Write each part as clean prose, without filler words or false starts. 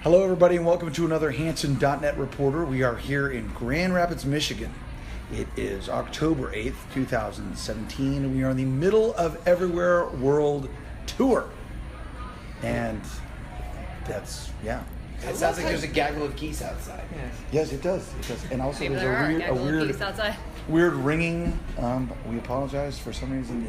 Hello, everybody, and welcome to another Hanson.net Reporter. We are here in Grand Rapids, Michigan. It is October 8th, 2017, and we are in the middle of Everywhere World Tour. And that's, yeah. It sounds like there's a gaggle of geese outside. Yes, it does. It does. And also, Maybe there's there are a gaggle of weird, geese outside. weird ringing. We apologize for some reason.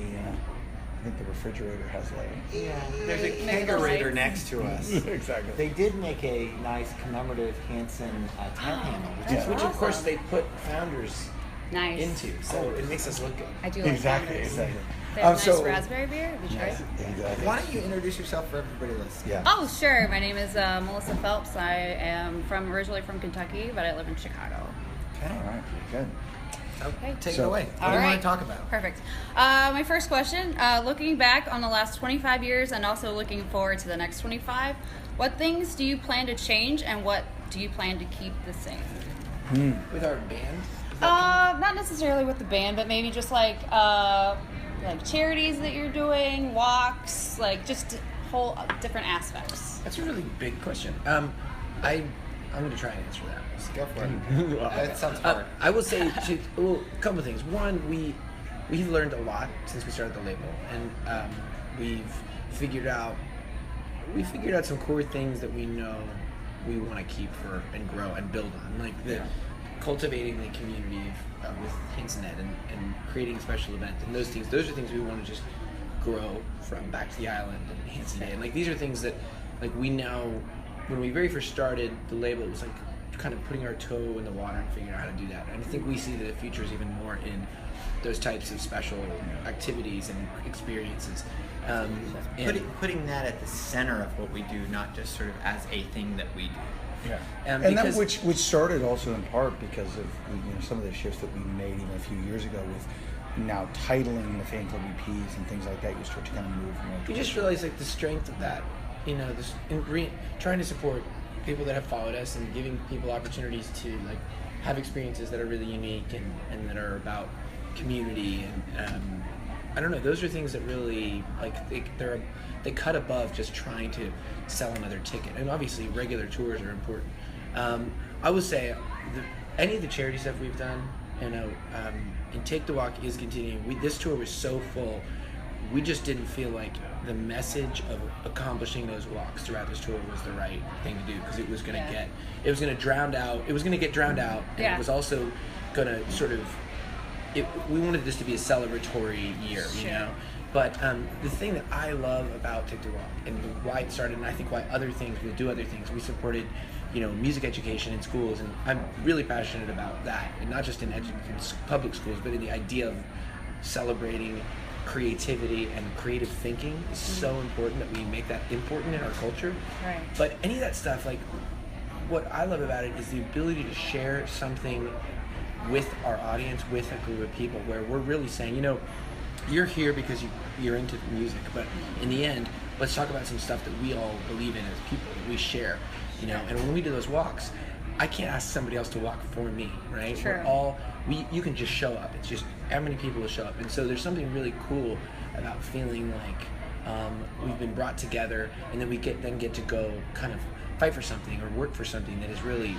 I think the refrigerator has like. Yeah, there's a Maybe the kegerator lights. next to us. Exactly. They did make a nice commemorative Hanson tent handle, Which of course they put founders Nice. into, so it makes us look good. I do like Exactly. that. Exactly. They have nice So- raspberry beer. Have you tried it? Exactly. Why don't you introduce yourself for everybody listening? Yeah. Oh, sure. My name is Melissa Phelps. I am originally from Kentucky, but I live in Chicago. Okay. All right. Good. Okay, take So- it away. What All do you right. want to talk about? Perfect. My first question, looking back on the last 25 years and also looking forward to the next 25, what things do you plan to change and what do you plan to keep the same? With our band, Not necessarily with the band, but maybe just like charities that you're doing, walks, like just whole different aspects. that's a really big question. I'm going to try and answer that. Let's go for it. That sounds hard. I will say a couple of things. One, we've learned a lot since we started the label, and we've figured out some core things that we know we want to keep for and grow and build on, like cultivating the community with Hansonet and creating special events and those things. Those are things we want to just grow from Back to the Island and Hanson Day. And like these are things that like we now, when we very first started the label, it was like kind of putting our toe in the water and figuring out how to do that. And I think we see the future is even more in those types of special activities and experiences. And Putting that at the center of what we do, not just sort of as a thing that we do. Yeah. And And that because- which started also in part because of some of the shifts that we made even a few years ago with now titling the fan club EPs and things like that. You start to kind of move more. you just realize like the strength of that, trying to support people that have followed us and giving people opportunities to like have experiences that are really unique and that are about community and I don't know, those are things that really like they cut above just trying to sell another ticket. And obviously regular tours are important. I would say any of the charity stuff we've done, and Take the Walk is continuing. This tour was so full, we just didn't feel like the message of accomplishing those walks throughout this tour was the right thing to do, because it was going to get drowned out. And Yeah. it was also going to sort of we wanted this to be a celebratory year, you know. But the thing that I love about Take the Walk and why it started, and I think why other things will do other things, we supported, music education in schools, and I'm really passionate about that, and not just in public schools, but in the idea of celebrating creativity and creative thinking is so important that we make that important in our culture. Right. But any of that stuff, like what I love about it is the ability to share something with our audience, with a group of people, where we're really saying, you're here because you're into music, but in the end, let's talk about some stuff that we all believe in as people, that we share, and when we do those walks, I can't ask somebody else to walk for me, right? Sure. You can just show up. It's just how many people will show up. And so there's something really cool about feeling like we've been brought together, and then we get to go kind of fight for something or work for something that is really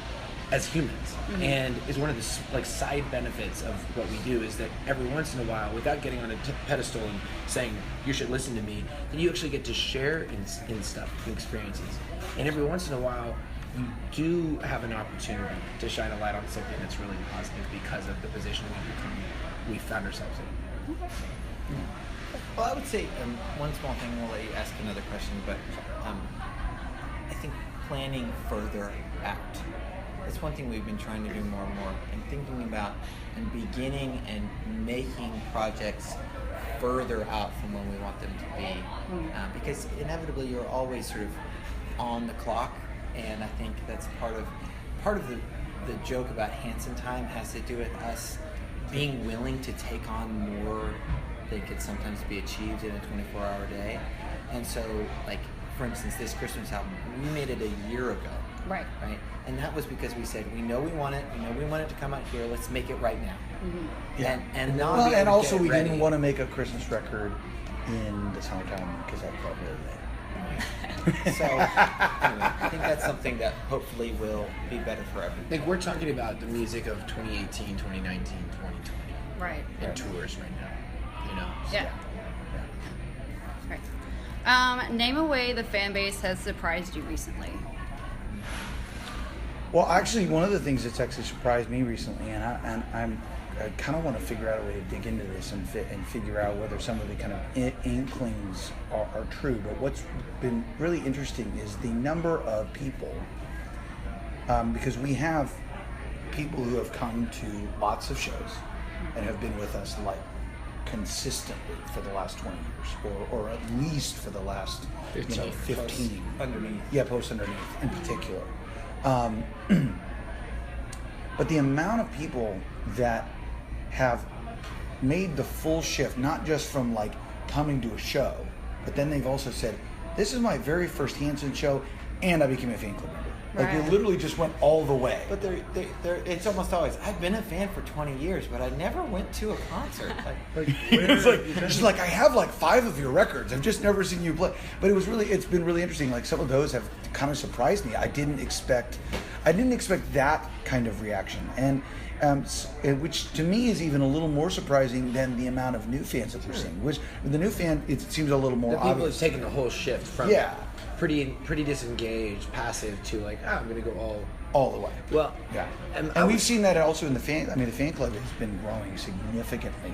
as humans. And is one of the side benefits of what we do is that every once in a while, without getting on a pedestal and saying you should listen to me, that you actually get to share in stuff, in experiences. And every once in a while, you do have an opportunity to shine a light on something that's really positive because of the position we found ourselves in. Well, I would say one small thing, we'll let you ask another question, but I think planning further out. That's one thing we've been trying to do more and more, and thinking about and beginning and making projects further out from when we want them to be. Because inevitably you're always sort of on the clock, and I think that's part of the joke about Hanson Time has to do with us being willing to take on more than could sometimes be achieved in a 24-hour day. And so, like, for instance, this Christmas album, we made it a year ago. Right. And that was because we said, we know we want it to come out here, let's make it right now. Yeah. And Well, not and also we ready. didn't want to make a Christmas record in the summertime because that felt really late. So anyway, I think that's something that hopefully will be better for everyone. Like, we're talking about the music of 2018, 2019, 2020 Right. and tours right now, you know? Yeah. Right. Name a way the fan base has surprised you recently. Well, actually, one of the things that's actually surprised me recently, and I kind of want to figure out a way to dig into this and figure out whether some of the kind of inklings are true. But what's been really interesting is the number of people, because we have people who have come to lots of shows and have been with us like consistently for the last 20 years, or at least for the last 15. Post underneath. Yeah, post underneath in particular. But the amount of people that have made the full shift, not just from like coming to a show, but then they've also said, this is my very first Hanson show, and I became a fan club member. Like, they Right. literally just went all the way. But it's almost always, I've been a fan for 20 years, but I never went to a concert. It's like I have like 5 of your records. I've just never seen you play. But it's been really interesting. Like, some of those have kind of surprised me. I didn't expect that kind of reaction, and which to me is even a little more surprising than the amount of new fans that we're seeing. Which with the new fan, it seems a little more The people obvious. have taken the whole shift from Yeah. pretty disengaged, passive, to like, I'm going to go all the way. well. Yeah, And we've seen that also in the fan. I mean, the fan club has been growing significantly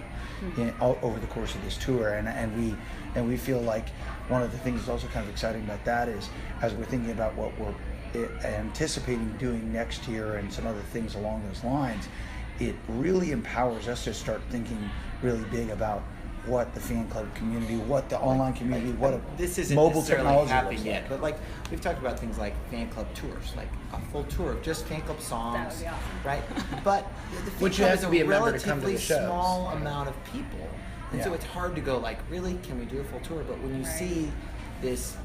over the course of this tour, and we feel like one of the things that's also kind of exciting about that is, as we're thinking about what we're anticipating doing next year and some other things along those lines, it really empowers us to start thinking really big about what the fan club community, what the online community, what this isn't mobile necessarily technology happening looks yet, like. but like we've talked about things like fan club tours, like a full tour of just fan club songs, That would be awesome. right? But the fan Which you club have is to be a member to come to relatively the shows. small amount of people, and so Yeah. it's hard to go like, really, can we do a full tour? But when you Right. see this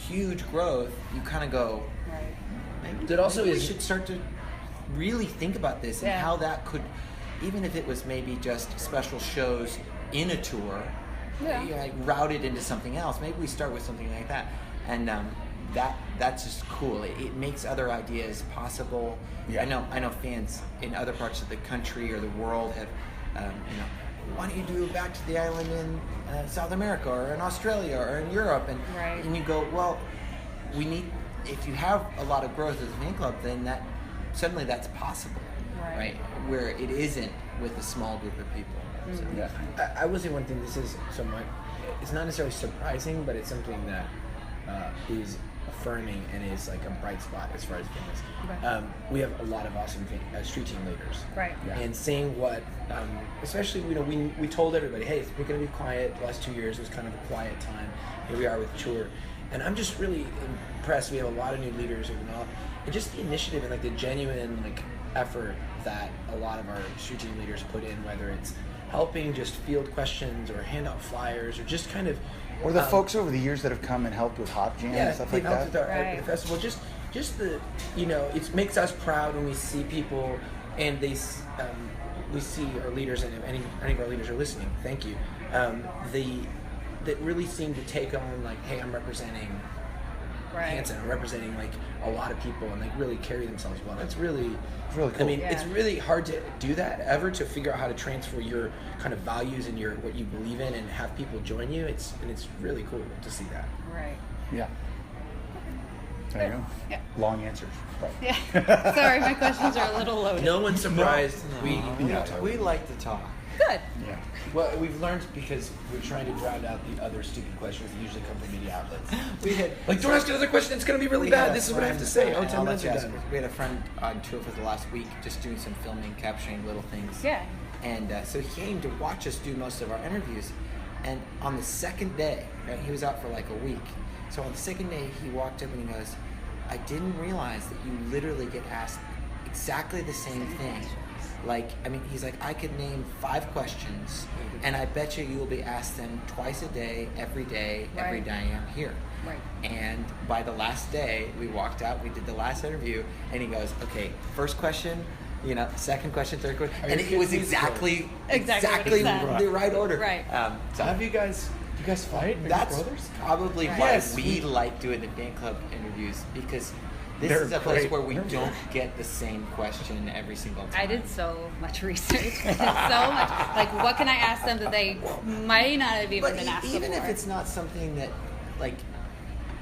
huge growth, you kind of go, Right. maybe, It also maybe we is- should start to really think about this and Yeah. how that could, even if it was maybe just special shows in a tour, Yeah. you know, like routed into something else. Maybe we start with something like that, and that's just cool. It makes other ideas possible. Yeah. I know fans in other parts of the country or the world have, why don't you do Back to the Island in South America or in Australia or in Europe? And Right. and you go, well, we need. If you have a lot of growth as a fan club, then that suddenly that's possible, Right. Where it isn't with a small group of people. So, Yeah. I will say one thing. This is somewhat. It's not necessarily surprising, but it's something that is affirming and is like a bright spot as far as fans. Right. We have a lot of awesome street team leaders. Right. Yeah. And seeing what, especially we told everybody, hey, we're going to be quiet. The last 2 years was kind of a quiet time. Here we are with tour, and I'm just really impressed. We have a lot of new leaders and just the initiative and like the genuine like effort that a lot of our street team leaders put in, whether it's helping just field questions or hand out flyers or just kind of Or the folks over the years that have come and helped with Hot Jam and stuff like they've helped that. with our Right. the festival. Just the it makes us proud when we see people and we see our leaders, and if any of our leaders are listening, thank you. That really seem to take on like, hey, I'm representing Right. Hanson, I'm representing like a lot of people, and like really carry themselves well. That's really really cool. I mean, Yeah. it's really hard to do that ever, to figure out how to transfer your kind of values and your what you believe in and have people join you. It's really cool to see that. Right. Yeah. There you go. Yeah. Long answers. Right. Yeah. Sorry, my questions are a little loaded. No one's surprised. We like to talk. Good. Yeah. Well, we've learned because we're trying to drown out the other stupid questions that usually come from media outlets. We had Like, don't ask another question, it's going to be really we had bad. a This is what I have to friend- say. Oh, 10 I'll minutes let are you ask. done. We had a friend on tour for the last week, just doing some filming, capturing little things. Yeah. And so he came to watch us do most of our interviews. And on the second day, right, he was out for like a week. So on the second day, he walked up and he goes, I didn't realize that you literally get asked exactly the same thing. Like, I mean, he's like, I could name 5 questions, and I bet you will be asked them twice a day, every day Right. I am here. Right. And by the last day, we walked out, we did the last interview, and he goes, okay, first question, second question, third question, Are and your it was kids musical? exactly Exactly what he said. the right order. Right. So Have you guys guys fight? Are you That's brothers? probably Right. why Yes, we like doing the fan club interviews, because this They're is a place great. where we don't get the same question every single time. I did so much research. I did so much. Like, what can I ask them that they might not have even But been asked even before? if it's not something that, like,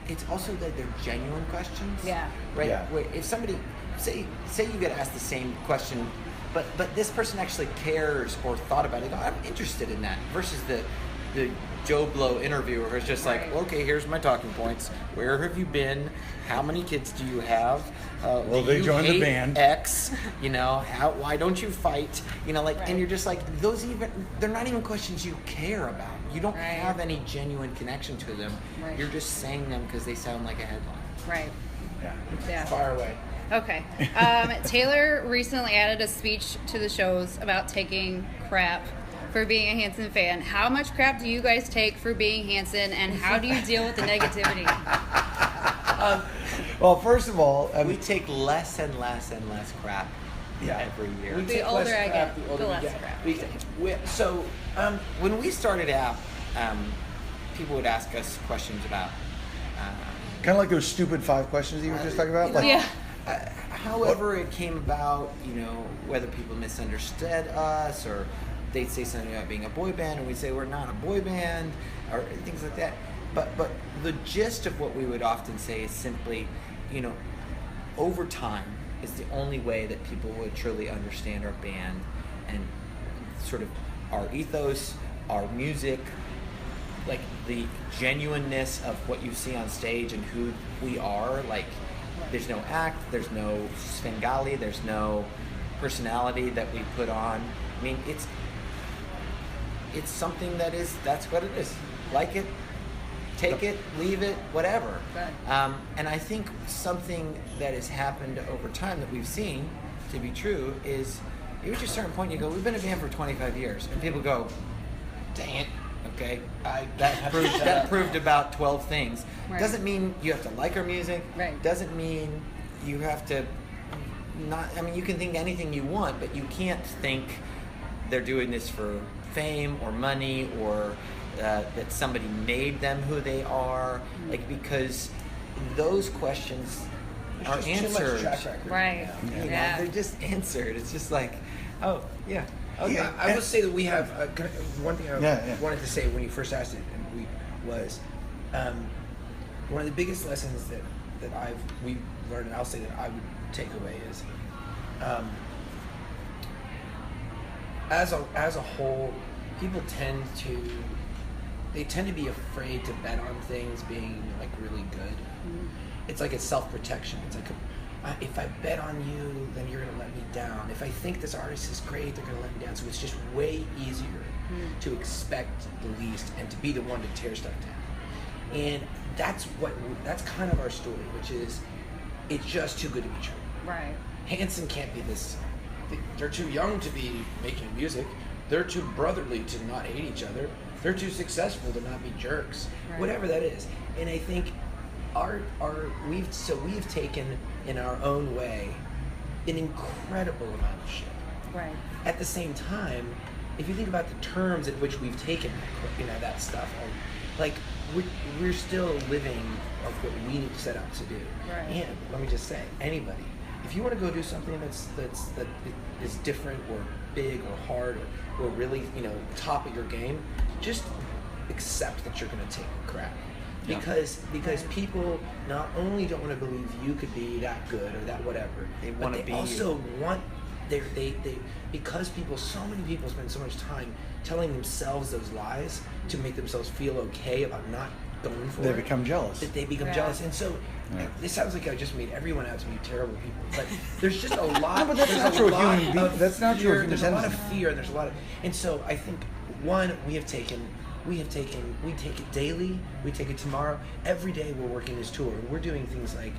it's also that they're genuine questions. Yeah. Right. Yeah. Where if somebody say you get asked the same question, but this person actually cares or thought about it. I'm interested in that versus the Joe Blow interviewer who's just like, Right. okay, here's my talking points. Where have you been? How many kids do you have? Well, Do they you joined the hate band. X. You know, why don't you fight? You know, like, Right. and you're just like, they're not even questions you care about. You don't Right. have any genuine connection to them. Right. You're just saying them because they sound like a headline. Right. Yeah. Yeah. Fire away. Okay. Taylor recently added a speech to the shows about taking crap for being a Hanson fan. How much crap do you guys take for being Hanson, and how do you deal with the negativity? Well, first of all, We take less and less and less crap Yeah. every year. We The take older less I crap, get, the older the we less get. crap. So when we started out, people would ask us questions about kind of like those stupid 5 questions that you were just talking about. Like, Yeah. however it came about, whether people misunderstood us or they'd say something about being a boy band and we'd say we're not a boy band or things like that. But the gist of what we would often say is simply, over time is the only way that people would truly understand our band and sort of our ethos, our music, like the genuineness of what you see on stage and who we are. Like, there's no act, there's no Svengali, there's no personality that we put on. I mean, it's something that's what it is. Like it, take it, leave it, whatever. Right. And I think something that has happened over time that we've seen to be true is you reach a certain point, you go, we've been a band for 25 years, and people go, dang it, okay, that proved about 12 things. Right. Doesn't mean you have to like our music. Right. Doesn't mean you have to you can think anything you want, but you can't think they're doing this for fame or money or that somebody made them who they are, like, because those questions are There's just too answered. much track record. Right. You know, Yeah. they're just answered. It's just like, oh yeah, okay. Yeah, I will say that we have one thing I Yeah. wanted to say when you first asked it, and was one of the biggest lessons that we learned, and I'll say that I would take away is, as a whole, people tend to be afraid to bet on things being like really good. It's like it's self-protection. It's like, if I bet on you, then you're gonna let me down. If I think this artist is great, they're gonna let me down. So it's just way easier to expect the least and to be the one to tear stuff down. And that's kind of our story, which is, it's just too good to be true. Right. Hanson can't be this. They're too young to be making music. They're too brotherly to not hate each other. They're too successful to not be jerks. Right. Whatever that is. And I think we've taken in our own way an incredible amount of shit. Right. At the same time, if you think about the terms at which we've taken that stuff, like we're still living of what we set out to do. Right. And let me just say, anybody, if you want to go do something that is different or big or hard or really top of your game, just accept that you're going to take crap. Yeah. Because people not only don't want to believe you could be that good or that whatever, They but wanna they be also you. want they because so many people spend so much time telling themselves those lies to make themselves feel okay about not going for They it. become jealous. That they become Yeah. jealous, and so Yeah. this sounds like I just made everyone out to be terrible people. But there's just a lot. No, but that's there's natural a lot human being- of that's natural fear, human There's a lot of tendency. fear, and there's a lot of, and so I think we take it daily. We take it tomorrow. Every day we're working this tour, and we're doing things like,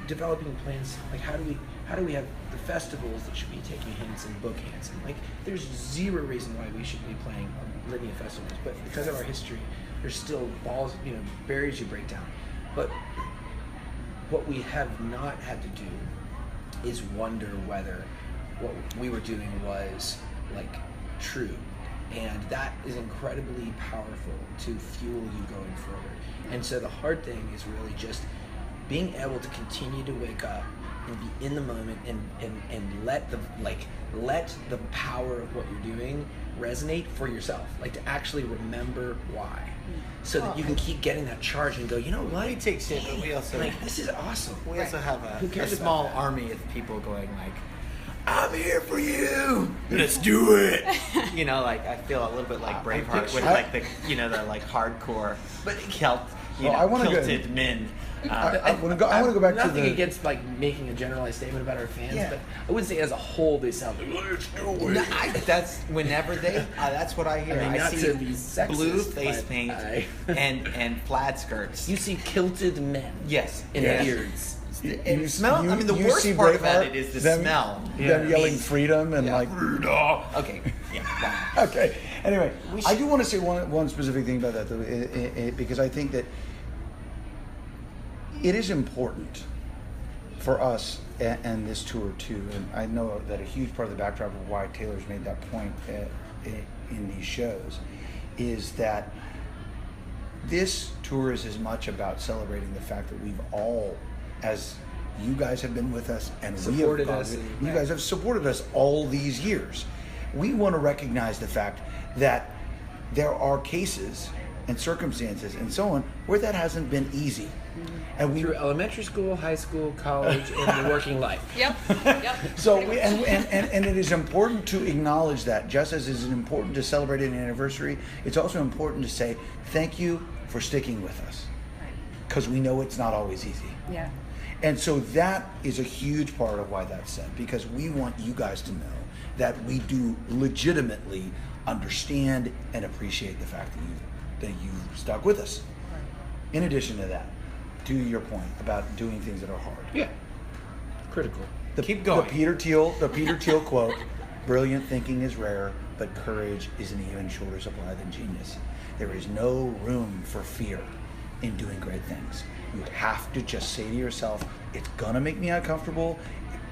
developing plans. Like how do we have the festivals that should be taking Hanson, book Hanson? Like there's zero reason why we should be playing on linear festivals, but because of our history, there's still barriers you break down. But what we have not had to do is wonder whether what we were doing was like true. And that is incredibly powerful to fuel you going forward. And so the hard thing is really just being able to continue to wake up and be in the moment and let the power of what you're doing resonate for yourself. Like to actually remember why. So that you can keep getting that charge and go, you know what? We take shit, but we also like this is awesome. we also have Who a cares about small that? army of people going like, I'm here for you. Let's do it. You know, like I feel a little bit like Braveheart with like the the like hardcore but kilted men. I want to go back to nothing the. against like making a generalized statement about our fans, Yeah. but I wouldn't say as a whole they sound like let's do it. No, that's whenever they. That's what I hear. I mean, I not see to be sexist, blue face but paint I- and plaid skirts. You see kilted men Yes. in Yes. beards. And smell. I mean, the you worst see part about Braveheart, it is the them, smell. Them yelling freedom and Yeah. like. Okay. Yeah. Wow. Okay. Anyway, We I should- do want to say one specific thing about that though, because I think that it is important for us and this tour too. And I know that a huge part of the backdrop of why Taylor's made that point in these shows is that this tour is as much about celebrating the fact that we've all, as you guys have been with us and Supported we have us and- you guys have supported us all these years. We want to recognize the fact that there are cases and circumstances and so on where that hasn't been easy. And we Through elementary school, high school, college, and the working life. Yep. Yep. so Pretty we, much. and it is important to acknowledge that, just as it is important to celebrate an anniversary, it's also important to say thank you for sticking with us, because we know it's not always easy. Yeah. And so that is a huge part of why that's said, because we want you guys to know that we do legitimately understand and appreciate the fact that you stuck with us. In addition to that, to your point about doing things that are hard. Yeah. Critical. Keep going. The Peter Thiel quote: "Brilliant thinking is rare, but courage is an even shorter supply than genius. There is no room for fear in doing great things. You have to just say to yourself, it's gonna make me uncomfortable.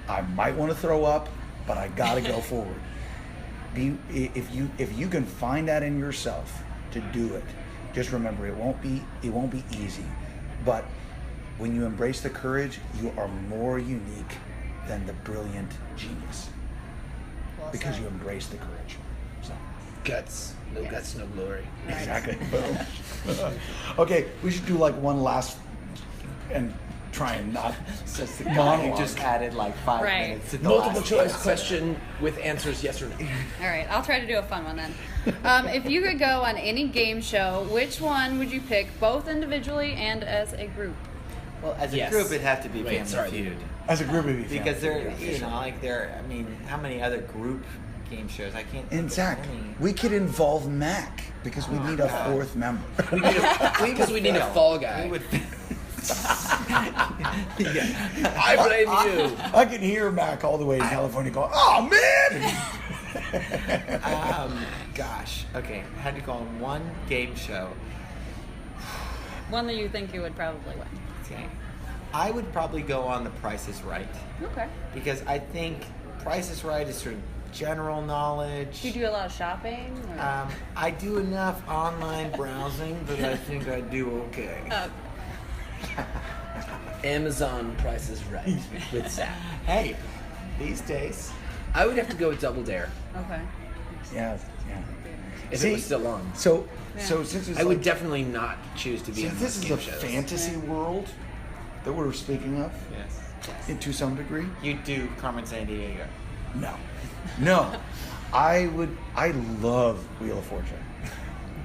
I might want to throw up, but I gotta go forward. If you can find that in yourself to do it, just remember it won't be easy, but when you embrace the courage, you are more unique than the brilliant genius, because you embrace the courage. So. Guts. No guts, no glory. Exactly. Okay, we should do like one last and try and not Says the guy monologue. who just added like 5 Right. minutes to the Multiple last choice answer. question with answers yes or no. All right, I'll try to do a fun one then. If you could go on any game show, which one would you pick, both individually and as a group? Well, as a Yes. group, it'd have to be Wait, Family sorry. Feud. As a group of you, Because I mean, how many other group game shows? I can't think And of Zach, any. we could involve Mac because we need a God. fourth member. Because we need a fail. fall guy. We would I blame you. I can hear Mac all the way in California going, "Oh man!" Gosh. Okay. Had to go on one game show. One that you think you would probably win. Okay. I would probably go on The Price is Right, Okay. because I think Price is Right is sort of general knowledge. Do you do a lot of shopping? Or? I do enough online browsing that I think I do okay. Amazon Price is Right with Zach. Hey, these days. I would have to go with Double Dare Okay. Yeah. if See, it was still on. So Yeah. since it's I would like- definitely not choose to be since on this those is game the shows. fantasy world that we're speaking of, Yes. to some degree. You do Carmen Sandiego. No. I love Wheel of Fortune.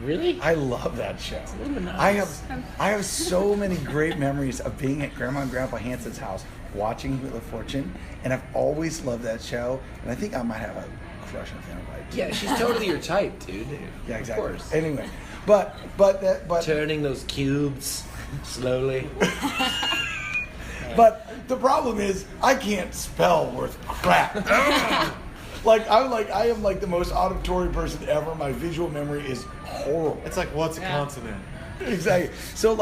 Really? I love that show. little monotonous. I have so many great memories of being at Grandma and Grandpa Hanson's house watching Wheel of Fortune, and I've always loved that show. And I think I might have a crush on Vanna White. too. Yeah, she's totally your type, dude. Yeah, exactly. Of course. Anyway, but Turning those cubes slowly. But the problem is I can't spell worth crap. I am like the most auditory person ever. My visual memory is horrible. It's like, what's a Yeah. consonant? Exactly. So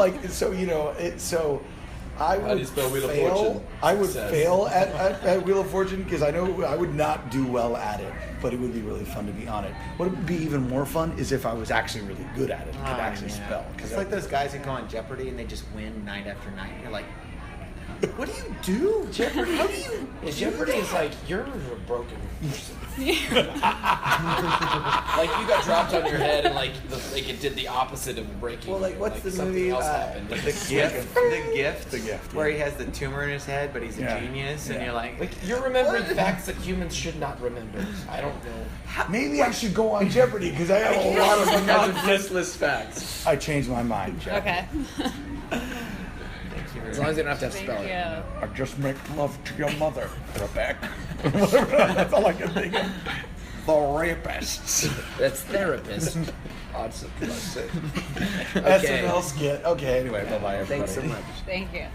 I How do you would spell Wheel of fail. Fortune? I would Success. fail at Wheel of Fortune because I know I would not do well at it, but it would be really fun to be on it. What would be even more fun is if I was actually really good at it and could actually spell. It's like those guys who go on Jeopardy and they just win night after night. You're like, what do you do? Jeopardy? How do you? Yeah, Jeopardy is like you're a broken person. Like you got dropped on your head and like it did the opposite of breaking. Well, like you. what's Like, the something movie? else happened. The Gift. The Gift. The Gift, Where yeah. he has the tumor in his head, but he's a Yeah. genius, and Yeah. you're like, Like you're remembering facts that humans should not remember. I don't know. Maybe I should go on Jeopardy because I have a lot of defenseless facts. I changed my mind, Jeff. Okay. thank you very As long as they don't have to have Thank spelling. you. I just make love to your mother, Rebecca. That's all I can think of. The rapists. That's therapist. Odd surprise. SNL skit. Okay, anyway, bye-bye, everybody. Thanks so much. Thank you.